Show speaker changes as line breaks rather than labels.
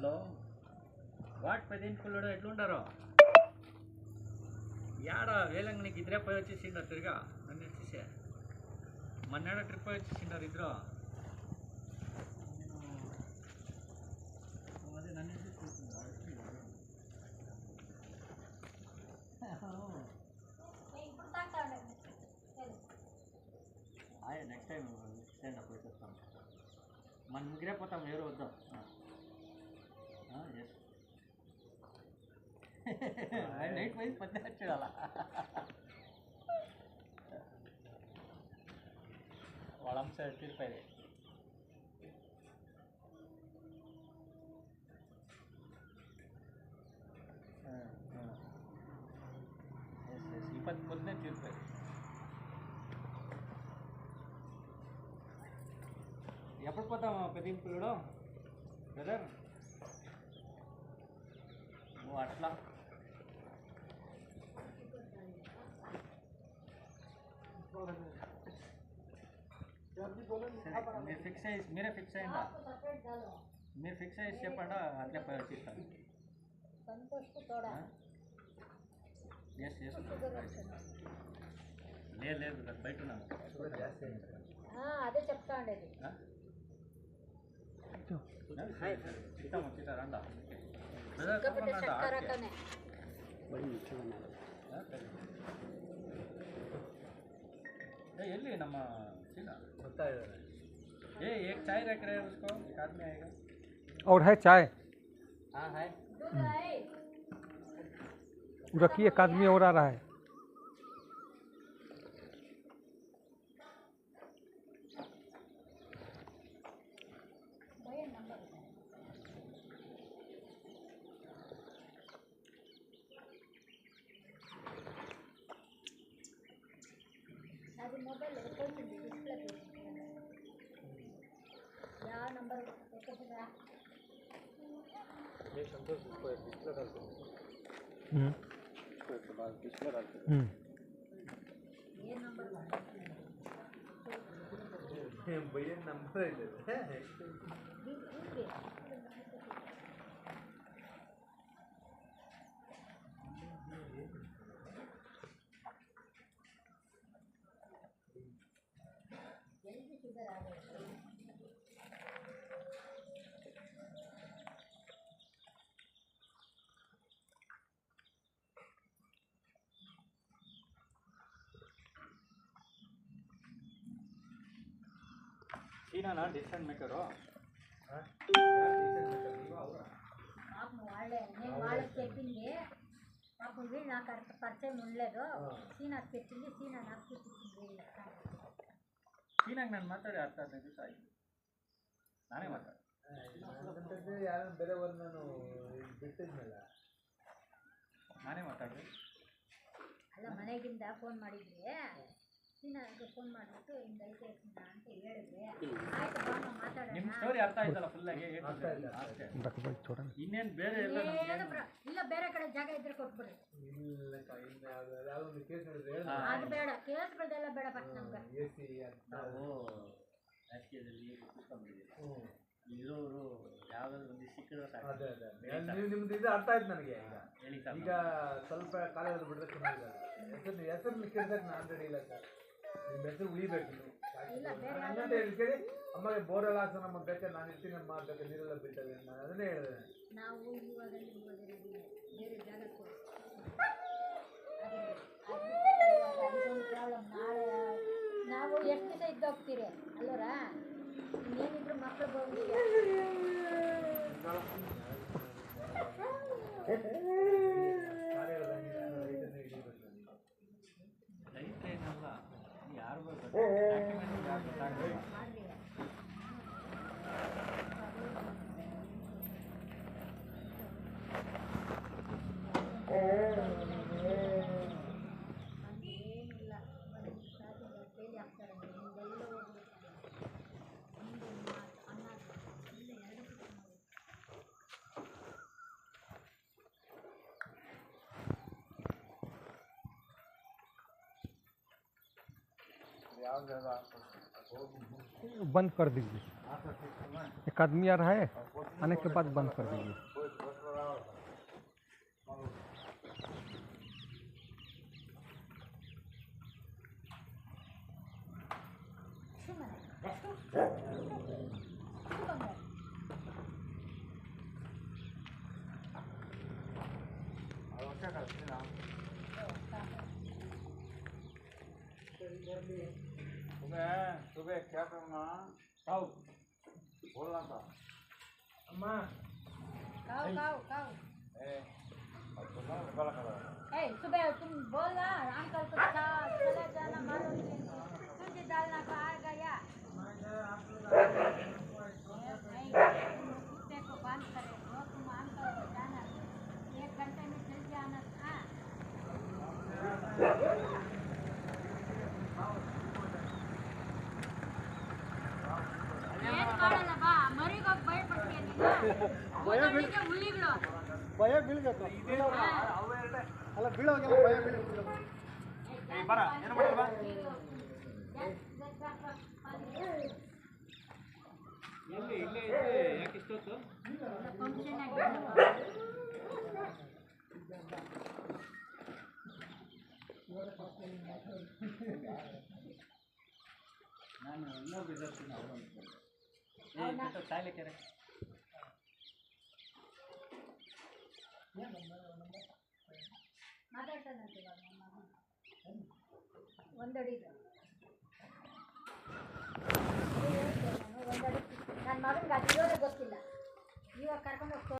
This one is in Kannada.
హలో వాట్ 10 పిల్లడు ఎట్లుంటారో యాడ వేలంగినికి ఇద్దరే పోయి వచ్చేసిండారు తిరిగా నన్ను వచ్చేసే మొన్నేడ ట్రిప్ పోయి వచ్చేసిండారు ఇద్దరు అదే నన్ను నెక్స్ట్ టైం అప్పుడు వచ్చేస్తాం మన ముగ్గురే పోతాం ఎవరు వద్దాం ఎస్ నైట్ పోయి పొద్దున చూడాల వాళ్ళ అంశ తీరిపోయి పొద్దునే తీరిపోయి ఎప్పుడు పోతాం పెద్దింపులో బ్రదర్ నువ్వు అట్లా మీరు ఫిక్స్ అయ్యి మీరే ఫిక్స్ అయ్యిందా మీరు ఫిక్స్ అయ్యి చెప్పండి అట్లే పోయి వచ్చిస్తాను ఎస్ ఎస్ లేదు బయట ఉన్నాను
అదే చెప్తా ఉండేది
ಎಲ್ಲಿ ನಮ್ಮ ಚೀನಾ एक चाय रख रहे हैं उसको एक आदमी आएगा
और है चाय
हाँ है
रखिए एक आदमी और आ रहा है
मोबाइल डिस्प्ले या नंबर
ये संतोष इसको डिस्प्ले डाल दो इसके बाद डिस्प्ले डाल दो
ये नंबर
भैया नंबर है चीना ना डिसीजन मेकर हो
వాళ్ళకి చెప్పింది పాపం వీళ్ళు నాకు పరిచయం ఉండలేదు సీనాకి చెప్పింది సీనా నాకు చెప్పింది
ಸೀನಾಗಿ ನಾನು ಮಾತಾಡಿ ಅರ್ಥ 15 ದಿವಸ ಆಯಿತು ನಾನೇ ಮಾತಾಡಿ
ಯಾರು ಬೇರೆಯವ್ರು ನಾನು ಬಿಟ್ಟಿದ್ನಲ್ಲ
ನಾನೇ ಮಾತಾಡಿದೆ
ಅಲ್ಲ ಮನೆಗಿಂದ ಫೋನ್ ಮಾಡಿದ್ವಿ ಸೀನಾಗೆ ಫೋನ್ ಮಾಡಿಬಿಟ್ಟು ಹಿಂಗೈತೆ ಅಂತ ಹೇಳಿದ್ರೆ ಆಯ್ತು ಬಾ ಮಾತಾಡೋಣ
ನಿಮ್ಮ ಸ್ಟೋರಿ ಅರ್ಥ ಆಯ್ತಲ್ಲ ಫುಲ್ಲಾಗಿ ಇನ್ನೇನು ಬೇರೆ ಎಲ್ಲ
ಇಲ್ಲ ಬೇರೆ ಕಡೆ ಜಾಗ ಇದ್ರೆ ಕೊಟ್ಬಿಡಿ
ಇಲ್ಲ ಯಾವ್ದೊಂದು ಕೇಸ್ ನೋಡಿದ್ರೆ
ಅದು ಬೇಡ ಕೇಸ್ಗಳದೆಲ್ಲ ಬೇಡ ಫಸ್ಟ್ ನಮ್ಗೆ
AC
ನಾವು ರಾಜಕೀಯದಲ್ಲಿ ಕೂತ್ಕೊಂಡಿದ್ದೀವಿ ಇರೋರು ಯಾವುದಾದ್ರು ಒಂದು ಸಿಕ್ಕಿದ್ರೆ ಸಾಕು
ಅದೇ ನಿಮ್ದು ಇದು ಅರ್ಥ ಆಯ್ತು ನನಗೆ
ಹೇಳಿ
ಈಗ ಸ್ವಲ್ಪ ಕಾಲೇಜಲ್ಲಿ ಬಿಟ್ಟರೆ ಚೆನ್ನಾಗಿಲ್ಲ ಹೆಸರು ಕೇಳಿದಾಗ ನಾನು ರೆಡಿ ಇಲ್ಲ ಸರ್ ನಿಮ್ಮ ಹೆಸರು ಉಳಿಬೇಕು ನನ್ನಂತ ಹೇಳಿ ಕೇಳಿ ಅಮ್ಮಗೆ ಬೋರೆಲ್ಲ ಹಾಕ್ಸೋ ನಮ್ಮ ಬೇಕಾದ್ರೆ ನಾನು ಇರ್ತೀನಿ ನಮ್ಮ ಬೇಕಾದ್ರೆ ನೀರೆಲ್ಲ ಬಿಟ್ಟವೆ ನಾನು ಅದನ್ನೇ ಹೇಳಿದೆ
ನಾವು ಇವಾಗ ಬೇರೆ ಜಾಗ ಪ್ರಾಬ್ಲಮ್ ನಾಳೆ ನಾವು ಎಷ್ಟು ದಿವಸ ಇದ್ದೋಗ್ತೀರಿ ಅಲ್ಲೋರ ಇನ್ನೇನಿದ್ರು ಮಕ್ಕಳು ಭವಿಷ್ಯ
ರೈತ ಏನಲ್ಲ ಯಾರು
ಏನಿಲ್ಲ ಫೇಲ್ ಆಗ್ತಾರೆ ನಿಮ್ದೆಲ್ಲ ಅನ್ನ ಇಲ್ಲ ಎರಡು
ಯಾವ
बंद कर दीजिए। एक आदमी आ रहा है, आने के बाद बंद कर दीजिए।
सुबह क्या करना खाओ बोलना था अम्मा
खाओ खाओ खाओ
गला करा
सुबह तुम बोला अंकल को चले जाना मालूम तुझे डालना का आ गया कुत्ते को बंद करे वो तुम अंकल को जाना 1 घंटे में चल जाना था ಏನ್ ಮಾಡಲ್ಲ ಬಾ ಮರಿಗೋಗಿ ಭಯ ಪಡ್ತೀಯ ನೀನು ಹುಲಿಗಳು
ಭಯ ಬೀಳ್ಬೇಕು ಅಲ್ಲ ಬೀಳೋಗೆಲ್ಲ ಭಯ ಬೀಳ್ಬೇಕು
ಬರ ಏನು ಮಾಡಿಲ್ವಾ
ಎಲ್ಲಿ ಇಲ್ಲೇ ಇದೆ ಯಾಕೆ ಇಷ್ಟೊತ್ತು
ಫಂಕ್ಷನ್
ನಾನು ಇನ್ನೊಬ್ಬ ಇದ್ದೀನಿ ಅವರು ತಾಯಿಲೆ ಕೆರೆ
ಮಾತಾಡ್ತಾನಂತೆ ಒಂದಡಿದು ಒಂದಡಿ ನನ್ನ ಮಗನಿಗೆ ಅದು ಇರೋದೇ ಗೊತ್ತಿಲ್ಲ ಇವಾಗ ಕರ್ಕೊಂಡು ಹೋಗ್ತಾ